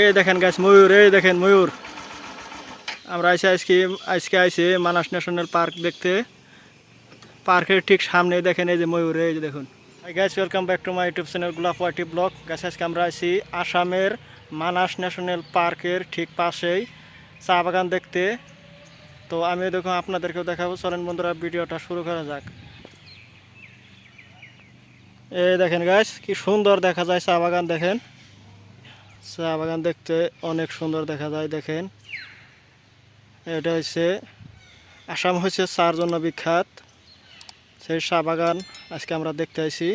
এই দেখেন গাছ ময়ূর, এই দেখেন ময়ূর। আমরা আজকে আইছি মানাস ন্যাশনাল পার্ক দেখতে। পার্কের ঠিক সামনে দেখেন এই যে ময়ূর, এই যে দেখুন। Hi guys, welcome back to my YouTube channel গোলাপ ওয়াইটি ব্লগ। গাছ আজকে আমরা আইছি আসামের মানাস ন্যাশনাল পার্কের ঠিক পাশেই চা বাগান দেখতে। তো আমি দেখুন আপনাদেরকেও দেখাবো, চলেন বন্ধুরা ভিডিওটা শুরু করা যাক। এই দেখেন গাইস, কি সুন্দর দেখা যায় চা বাগান। দেখেন চা বাগান দেখতে অনেক সুন্দর দেখা যায়। দেখেন এটা হচ্ছে আসাম হচ্ছে চার জন্য বিখ্যাত, সেই চা বাগান আজকে আমরা দেখতে আইছি।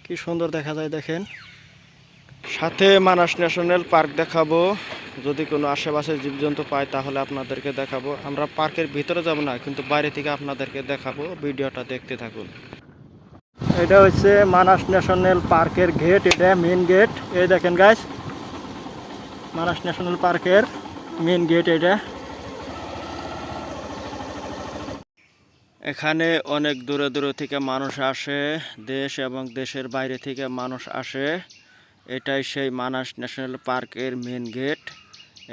কি সুন্দর দেখা যায় দেখেন। সাথে মানাস ন্যাশনাল পার্ক দেখাবো, যদি কোনো আশেপাশে জীবজন্তু পাই তাহলে আপনাদেরকে দেখাবো। আমরা পার্কের ভিতরে যাব না, কিন্তু বাইরে থেকে আপনাদেরকে দেখাবো, ভিডিওটা দেখতে থাকুন। এটা হচ্ছে মানাস ন্যাশনাল পার্কের গেট, এটা মেন গেট। এই দেখেন গাইস, মানাস ন্যাশনাল পার্কের মেন গেট এটা। এখানে অনেক দূরে দূরে থেকে মানুষ আসে, দেশ এবং দেশের বাইরে থেকে মানুষ আসে। এটাই সেই মানাস ন্যাশনাল পার্কের মেন গেট।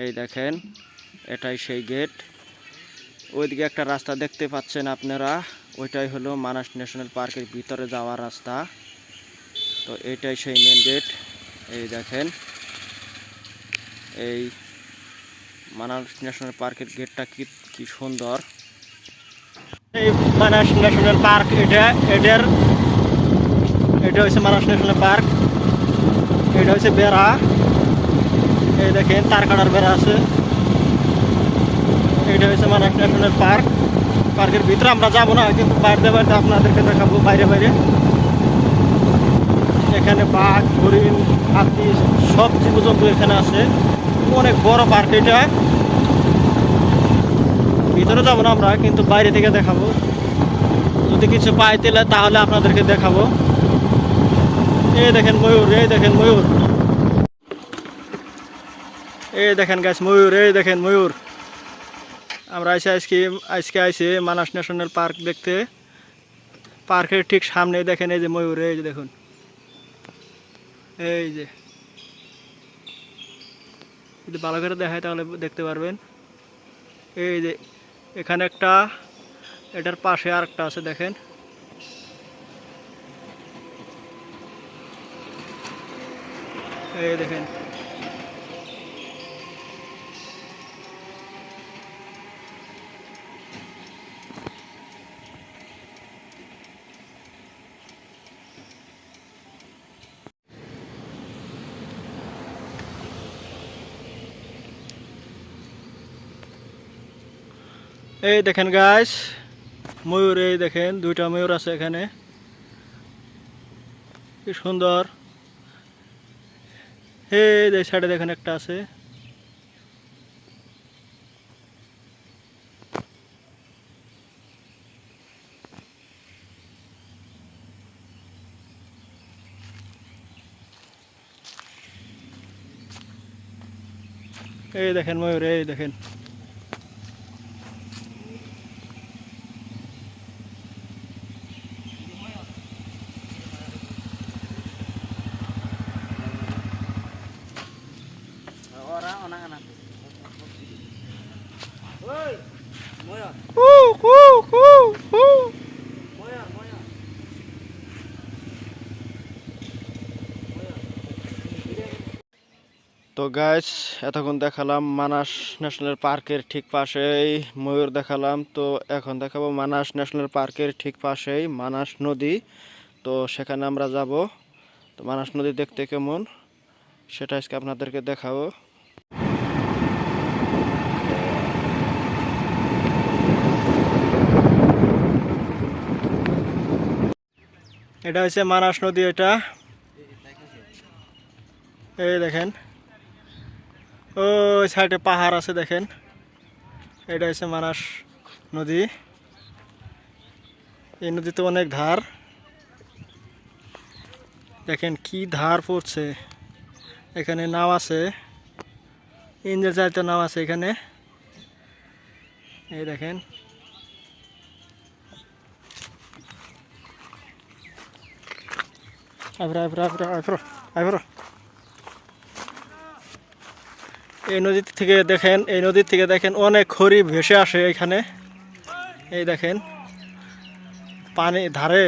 এই দেখেন, এটাই সেই গেট। ওইদিকে একটা রাস্তা দেখতে পাচ্ছেন আপনারা, ওইটাই হলো মানাস ন্যাশনাল পার্কের ভিতরে যাওয়ার রাস্তা। তো এটাই সেই মেন গেট। এই দেখেন, এই মানাস ন্যাশনাল পার্কের গেটটা কি সুন্দর। এই মানাস ন্যাশনাল পার্ক, এটা হচ্ছে মানাস ন্যাশনাল পার্ক। এটা হচ্ছে বেড়া, এই দেখেন তার কাটার বেড়া আছে। এটা হচ্ছে মানাস ন্যাশনাল পার্ক। পার্কের ভিতরে আমরা যাবো না, কিন্তু বাইরে বাইরে আপনাদেরকে দেখাবো বাইরে বাইরে। এখানে বাঘ, হরিণ, হাতি সব জীবজন্তু এখানে আছে। অনেক বড় পার্ক এটা। ভিতরে যাবো না আমরা, কিন্তু বাইরে থেকে দেখাবো। যদি কিছু পাই তাহলে আপনাদেরকে দেখাবো। এই দেখেন ময়ূর, এই দেখেন ময়ূর। এই দেখেন গাছ ময়ূর, এই দেখেন ময়ূর। আমরা আজকে আইছি মানাস ন্যাশনাল পার্ক দেখতে। পার্কের ঠিক সামনে দেখেন এই যে ময়ূর, এই যে দেখুন। এই যে যদি ভালো করে দেখায় তাহলে দেখতে পারবেন। এই যে এখানে একটা, এটার পাশে আরেকটা আছে দেখেন। এই দেখেন, এই দেখেন গাইস ময়ূর, এই দেখেন দুইটা ময়ূর আছে এখানে, কি সুন্দর। এই সাইডে দেখেন একটা আছে। এই দেখেন ময়ূর, এই দেখেন। তো গাইস, এতক্ষণ দেখালাম মানাস ন্যাশনাল পার্কের ঠিক পাশেই ময়ূর দেখালাম। তো এখন দেখাবো মানাস ন্যাশনাল পার্কের ঠিক পাশেই মানাস নদী। তো সেখানে আমরা যাব। তো মানাস নদী দেখতে কেমন সেটা আজকে আপনাদেরকে দেখাবো। এটা হচ্ছে মানাস নদী, এটা এই দেখেন। ওই সাইডে পাহাড় আছে দেখেন। এটা হচ্ছে মানাস নদী। এই নদীতে অনেক ধার, দেখেন কি ধার পড়ছে। এখানে নাও আছে, ইঞ্জিন চালিত নাও আছে এখানে। এই দেখেন, eyebrow eyebrow eyebrow eyebrow eyebrow. এই নদী থেকে দেখেন, এই নদীর থেকে দেখেন অনেক খড়ি ভেসে আসে এখানে। এই দেখেন পানি ধারে,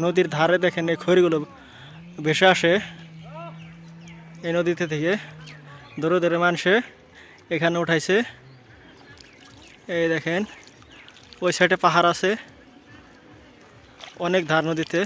নদীর ধারে দেখেন এই খড়িগুলো ভেসে আসে এই নদীতে থেকে। দূরে দূরে মানুষে এখানে উঠাইছে। এই দেখেন ওই সাইডে পাহাড় আছে, অনেক ধার নদীতে।